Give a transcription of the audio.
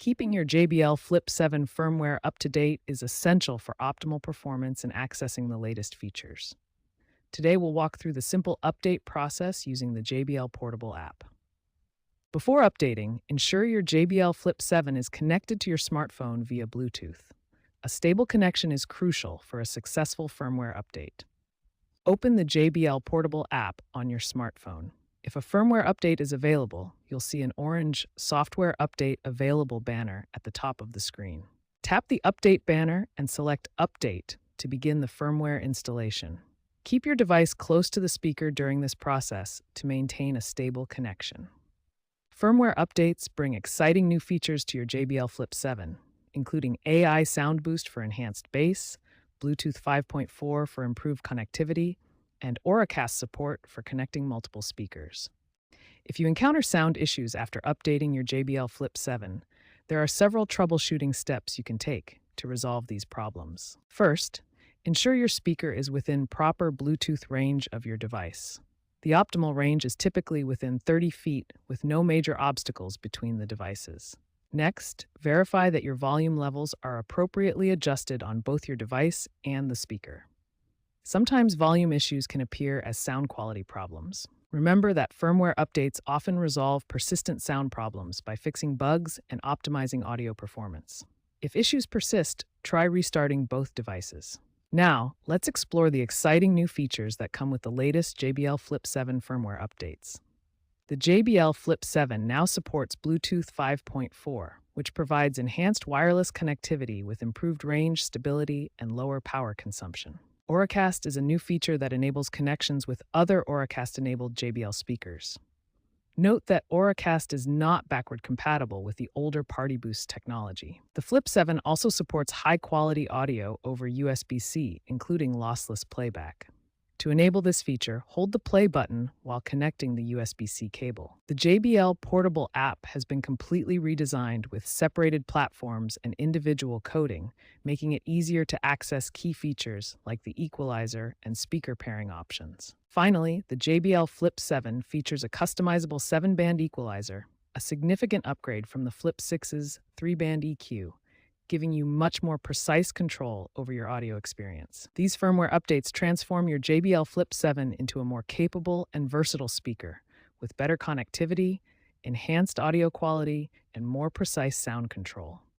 Keeping your JBL Flip 7 firmware up to date is essential for optimal performance and accessing the latest features. Today, we'll walk through the simple update process using the JBL Portable app. Before updating, ensure your JBL Flip 7 is connected to your smartphone via Bluetooth. A stable connection is crucial for a successful firmware update. Open the JBL Portable app on your smartphone. If a firmware update is available, you'll see an orange Software Update Available banner at the top of the screen. Tap the Update banner and select Update to begin the firmware installation. Keep your device close to the speaker during this process to maintain a stable connection. Firmware updates bring exciting new features to your JBL Flip 7, including AI Sound Boost for enhanced bass, Bluetooth 5.4 for improved connectivity, and Auracast support for connecting multiple speakers. If you encounter sound issues after updating your JBL Flip 7, there are several troubleshooting steps you can take to resolve these problems. First, ensure your speaker is within proper Bluetooth range of your device. The optimal range is typically within 30 feet with no major obstacles between the devices. Next, verify that your volume levels are appropriately adjusted on both your device and the speaker. Sometimes volume issues can appear as sound quality problems. Remember that firmware updates often resolve persistent sound problems by fixing bugs and optimizing audio performance. If issues persist, try restarting both devices. Now, let's explore the exciting new features that come with the latest JBL Flip 7 firmware updates. The JBL Flip 7 now supports Bluetooth 5.4, which provides enhanced wireless connectivity with improved range, stability, and lower power consumption. Auracast is a new feature that enables connections with other Auracast-enabled JBL speakers. Note that Auracast is not backward compatible with the older Party Boost technology. The Flip 7 also supports high-quality audio over USB-C, including lossless playback. To enable this feature, hold the play button while connecting the USB-C cable. The JBL Portable app has been completely redesigned with separated platforms and individual coding, making it easier to access key features like the equalizer and speaker pairing options. Finally, the JBL Flip 7 features a customizable 7-band equalizer, a significant upgrade from the Flip 6's 3-band EQ, giving you much more precise control over your audio experience. These firmware updates transform your JBL Flip 7 into a more capable and versatile speaker, with better connectivity, enhanced audio quality, and more precise sound control.